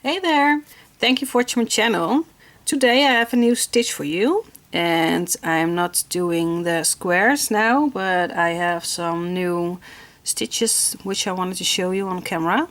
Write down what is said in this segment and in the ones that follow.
Hey there! Thank you for watching my channel. Today I have a new stitch for you, and I'm not doing the squares now, but I have some new stitches which I wanted to show you on camera.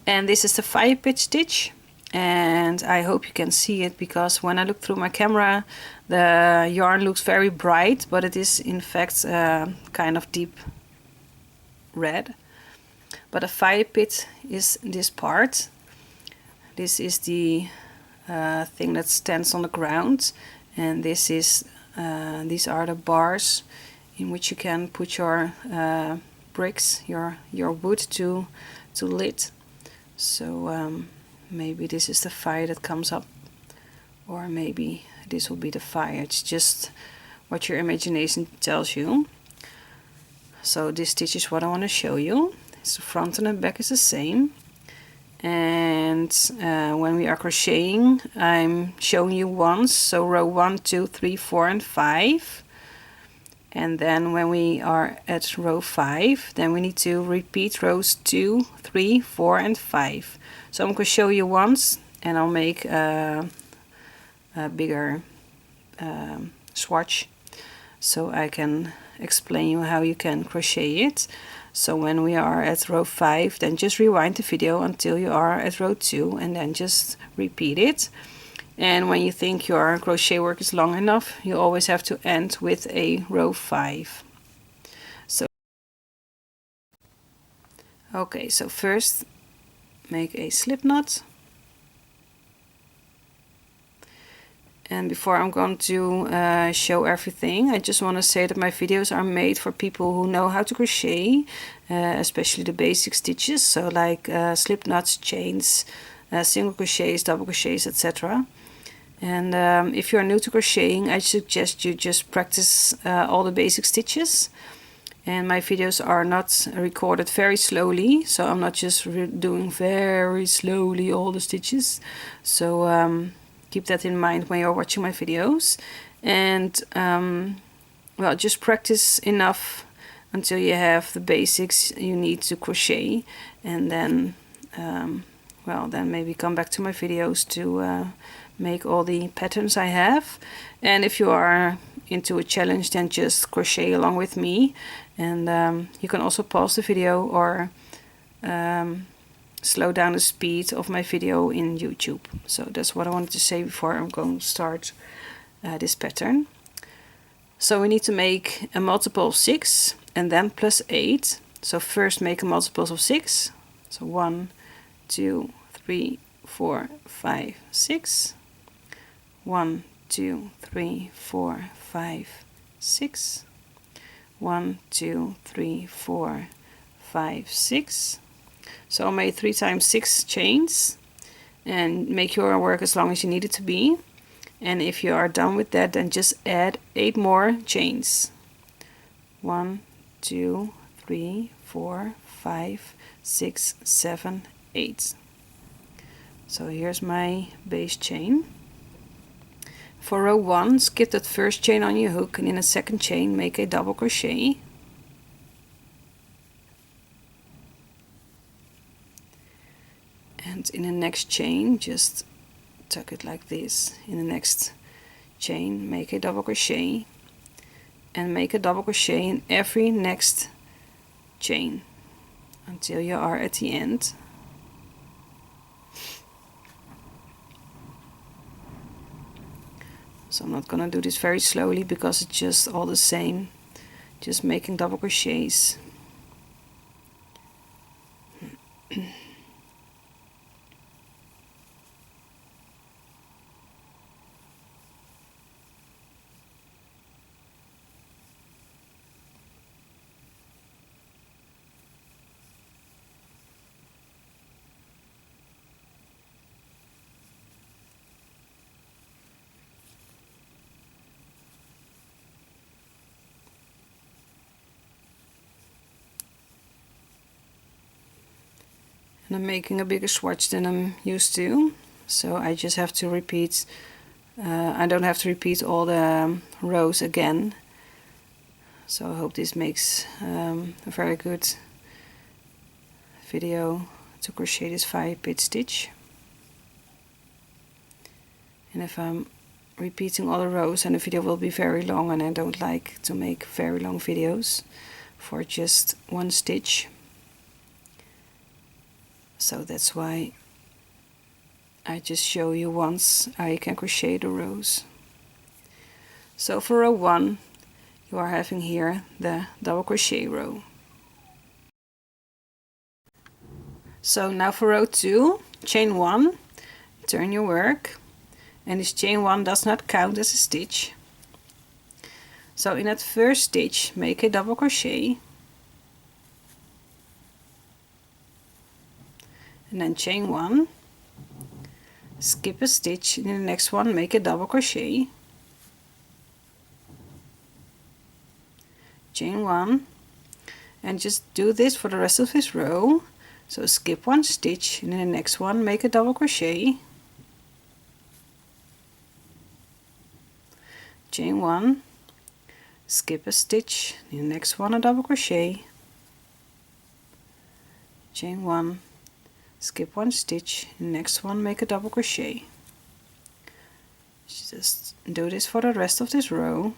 And this is the Firepit stitch, and I hope you can see it, because when I look through my camera the yarn looks very bright, but it is in fact kind of deep red. But a Firepit is this part. This is the thing that stands on the ground, and this is these are the bars in which you can put your bricks, your wood to lit. So maybe this is the fire that comes up, or maybe this will be the fire. It's just what your imagination tells you. So this stitch is what I want to show you. So the front and the back is the same. And when we are crocheting, I'm showing you once, so row 1, 2, 3, 4 and 5. And then when we are at row 5, then we need to repeat rows 2, 3, 4 and 5. So I'm going to show you once, and I'll make a bigger swatch so I can explain you how you can crochet it. So when we are at row 5, then just rewind the video until you are at row 2, and then just repeat it. And when you think your crochet work is long enough, you always have to end with a row 5. So okay, so first make a slip knot. And before I'm going to show everything, I just want to say that my videos are made for people who know how to crochet, especially the basic stitches, so like slip knots, chains, single crochets, double crochets, etc. And if you are new to crocheting, I suggest you just practice all the basic stitches. And my videos are not recorded very slowly, so I'm not just doing very slowly all the stitches. So keep that in mind when you're watching my videos. And well, just practice enough until you have the basics you need to crochet, and then well, then maybe come back to my videos to make all the patterns I have. And if you are into a challenge, then just crochet along with me, and you can also pause the video or slow down the speed of my video in YouTube. So that's what I wanted to say before I'm going to start this pattern. So we need to make a multiple of 6 and then plus 8. So first make a multiples of 6. So 1, 2, 3, 4, 5, 6. 1, 2, 3, 4, 5, 6. 1, 2, 3, 4, 5, 6. So I made 3 times 6 chains, and make your work as long as you need it to be. And if you are done with that, then just add 8 more chains. 1, 2, 3, 4, 5, 6, 7, 8. So here's my base chain. For row 1, skip that first chain on your hook, and in a second chain make a double crochet. And in the next chain, just tuck it like this. In the next chain, make a double crochet, and make a double crochet in every next chain until you are at the end. So I'm not gonna do this very slowly because it's just all the same, just making double crochets. And I'm making a bigger swatch than I'm used to, so I just have to repeat, I don't have to repeat all the rows again. So I hope this makes a very good video to crochet this Firepit stitch. And if I'm repeating all the rows, and the video will be very long, and I don't like to make very long videos for just one stitch, so that's why I just show you once how you can crochet the rows. So for row 1 you are having here the double crochet row. So now for row 2, chain 1, turn your work, and this chain 1 does not count as a stitch. So in that first stitch make a double crochet, and then chain 1, skip a stitch, and in the next one make a double crochet, chain 1, and just do this for the rest of this row. So skip one stitch, and in the next one make a double crochet, chain 1, skip a stitch, in the next one a double crochet, chain 1, skip one stitch, in the next one make a double crochet. Just do this for the rest of this row.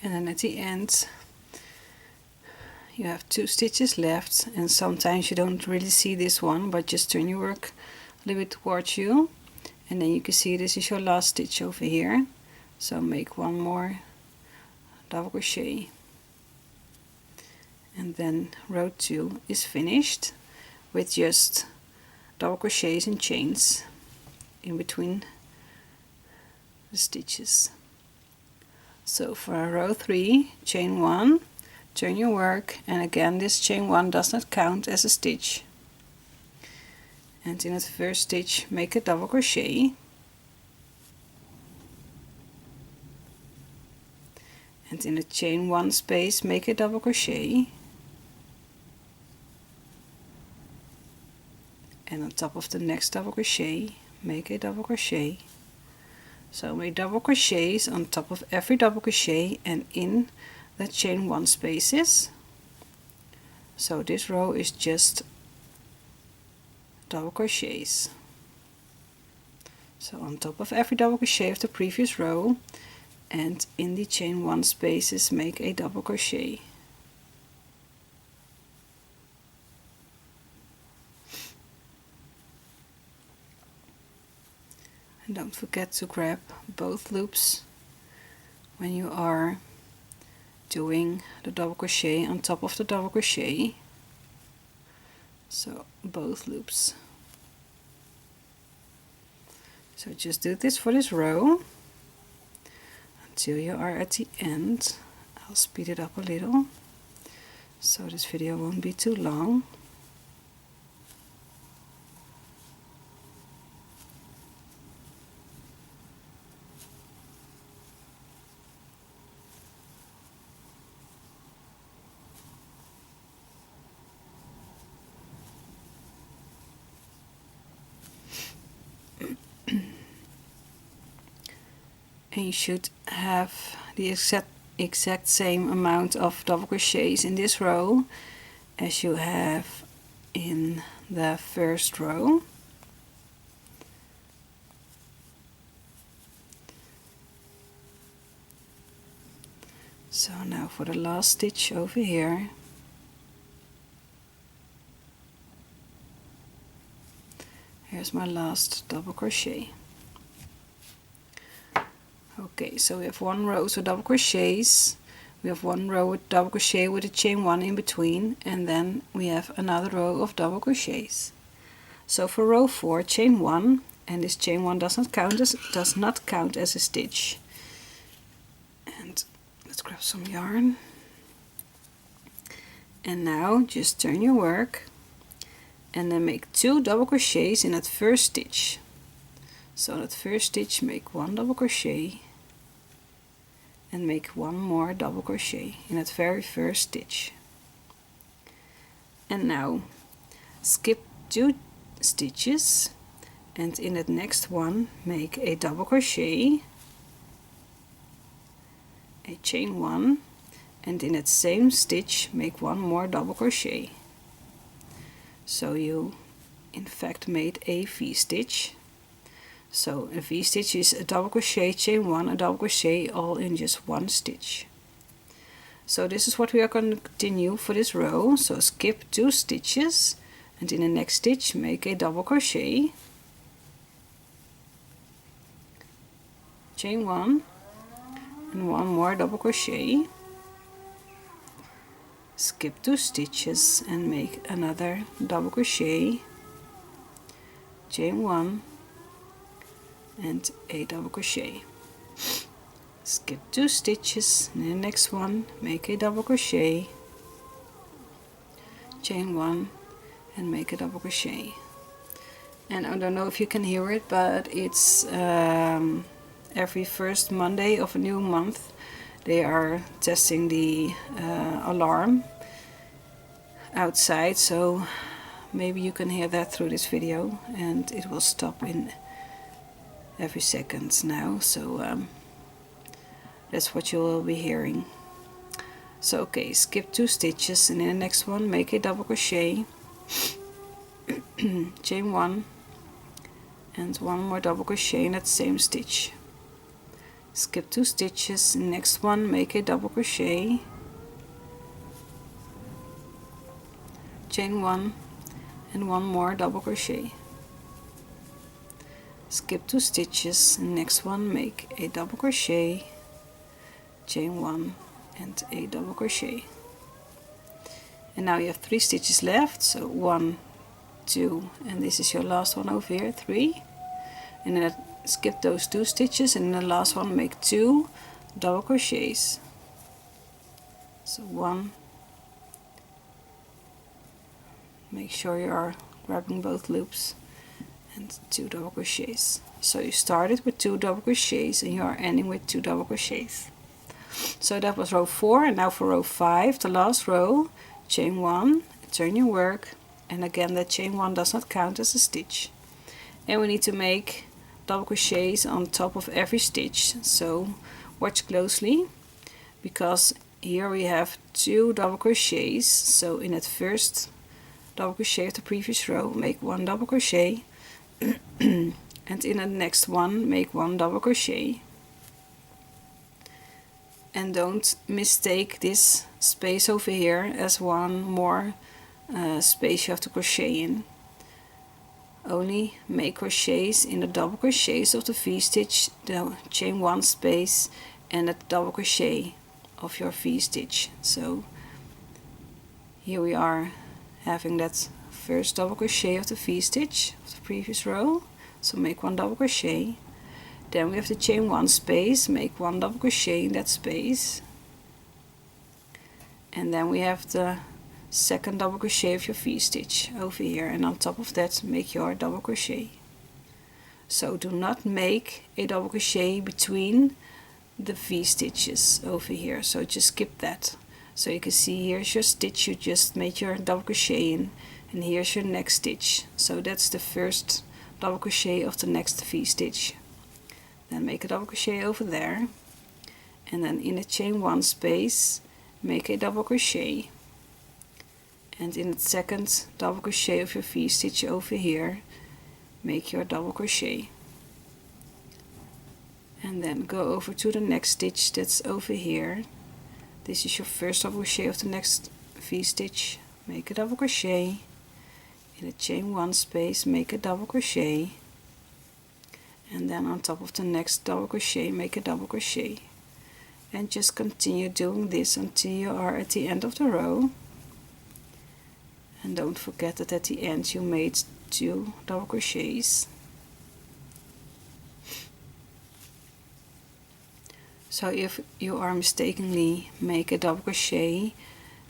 And then at the end you have 2 stitches left, and sometimes you don't really see this one, but just turn your work a little bit towards you, and then you can see this is your last stitch over here. So make one more double crochet, and then row 2 is finished with just double crochets and chains in between the stitches. So for row 3, chain 1, turn your work, and again this chain 1 does not count as a stitch. And in the first stitch make a double crochet, and in the chain 1 space make a double crochet, and on top of the next double crochet make a double crochet. So make double crochets on top of every double crochet and in the chain 1 spaces. So this row is just double crochets. So on top of every double crochet of the previous row and in the chain 1 spaces make a double crochet. And don't forget to grab both loops when you are doing the double crochet on top of the double crochet. So both loops. So just do this for this row until you are at the end. I'll speed it up a little so this video won't be too long. And you should have the exact same amount of double crochets in this row as you have in the first row. So now for the last stitch over here. Here's my last double crochet. Okay, so we have one row of double crochets, we have one row with double crochet with a chain 1 in between, and then we have another row of double crochets. So for row 4, chain 1, and this chain 1 does not count as a stitch. let's grab some yarn. And now just turn your work and then make 2 double crochets in that first stitch. So that first stitch, make 1 double crochet and make 1 more double crochet in that very first stitch. And now skip 2 stitches and in that next one make a double crochet, a chain 1, and in that same stitch make 1 more double crochet. So you in fact made a V-stitch. So a V-stitch is a double crochet, chain 1, a double crochet, all in just 1 stitch. So this is what we are going to continue for this row. So skip 2 stitches and in the next stitch make a double crochet, chain 1 and 1 more double crochet. Skip 2 stitches and make another double crochet, chain 1 and a double crochet. Skip 2 stitches and in the next one make a double crochet, chain 1 and make a double crochet. And I don't know if you can hear it, but it's every first Monday of a new month they are testing the alarm outside, so maybe you can hear that through this video, and it will stop in every second now, so that's what you will be hearing. So okay, skip 2 stitches and in the next one make a double crochet, chain 1 and 1 more double crochet in that same stitch. Skip 2 stitches, next one make a double crochet, chain 1 and 1 more double crochet. Skip 2 stitches, next one make a double crochet, chain 1 and a double crochet. And now you have 3 stitches left, so 1, 2, and this is your last one over here, 3. And then skip those 2 stitches and in the last one make 2 double crochets. So 1, make sure you are grabbing both loops, and 2 double crochets. So you started with 2 double crochets and you are ending with 2 double crochets. So that was row 4, and now for row 5, the last row, chain 1, turn your work, and again that chain 1 does not count as a stitch. And we need to make double crochets on top of every stitch, so watch closely, because here we have 2 double crochets. So in that first double crochet of the previous row make 1 double crochet and in the next one make 1 double crochet. And don't mistake this space over here as 1 more space you have to crochet in. Only make crochets in the double crochets of the V-stitch, the chain 1 space, and the double crochet of your V-stitch. So here we are having that first double crochet of the V-stitch of the previous row, so make 1 double crochet. Then we have the chain 1 space, make 1 double crochet in that space, and then we have the second double crochet of your V-stitch over here, and on top of that make your double crochet. So do not make a double crochet between the V-stitches over here, so just skip that. So you can see here's your stitch you just made your double crochet in, and here's your next stitch. So that's the first double crochet of the next V-stitch. Then make a double crochet over there, and then in the chain 1 space make a double crochet, and in the second double crochet of your V-stitch over here make your double crochet, and then go over to the next stitch that's over here. This is your first double crochet of the next V-stitch, make a double crochet, in the chain 1 space make a double crochet, and then on top of the next double crochet make a double crochet, and just continue doing this until you are at the end of the row. And don't forget that at the end you made 2 double crochets. So if you are mistakenly make a double crochet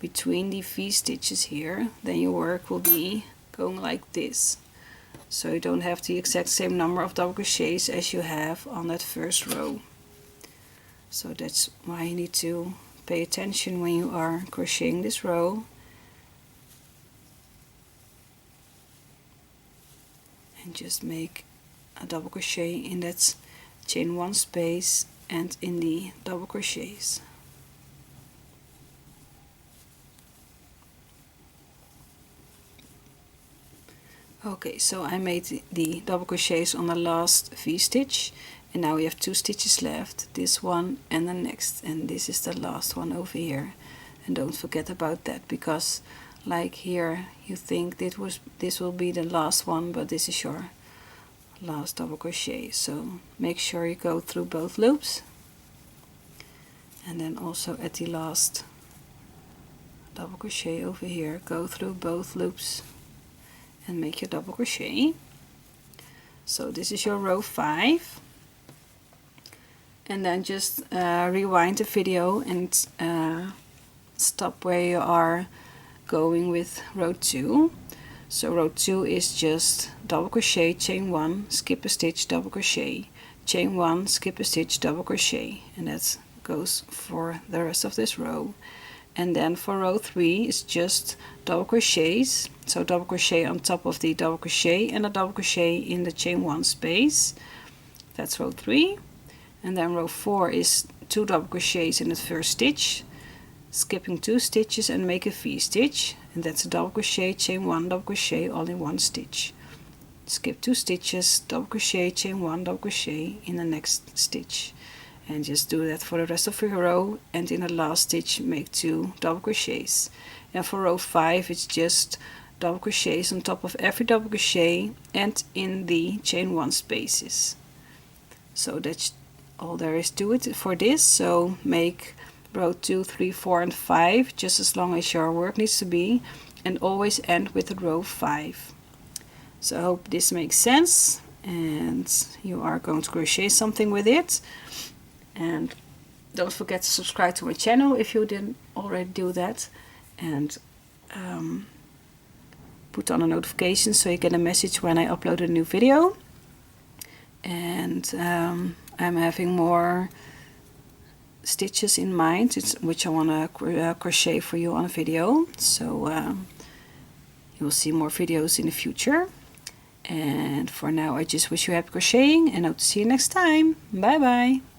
between the V stitches here, then your work will be going like this. So you don't have the exact same number of double crochets as you have on that first row. So that's why you need to pay attention when you are crocheting this row. And just make a double crochet in that chain 1 space and in the double crochets. Okay, so I made the double crochets on the last V stitch, and now we have 2 stitches left, this one and the next, and this is the last one over here. And don't forget about that, because like here you think this will be the last one, but this is your last double crochet. So make sure you go through both loops, and then also at the last double crochet over here, go through both loops and make your double crochet. So this is your row 5, and then just rewind the video and stop where you are going with row 2. So row 2 is just double crochet, chain 1, skip a stitch, double crochet, chain 1, skip a stitch, double crochet, and that goes for the rest of this row. And then for row 3 it's just double crochets, so double crochet on top of the double crochet and a double crochet in the chain 1 space. That's row 3. And then row 4 is 2 double crochets in the first stitch, skipping 2 stitches and make a V stitch, and that's a double crochet, chain 1, double crochet, all in 1 stitch. Skip 2 stitches, double crochet, chain 1, double crochet in the next stitch. And just do that for the rest of your row, and in the last stitch make 2 double crochets. And for row 5 it's just double crochets on top of every double crochet and in the chain 1 spaces. So that's all there is to it for this. So make row 2, 3, 4 and 5 just as long as your work needs to be, and always end with the row 5. So I hope this makes sense and you are going to crochet something with it. And don't forget to subscribe to my channel if you didn't already do that, and put on a notification so you get a message when I upload a new video. And I'm having more stitches in mind which I want to crochet for you on a video, so you will see more videos in the future. And for now I just wish you happy crocheting, and hope to see you next time. Bye bye.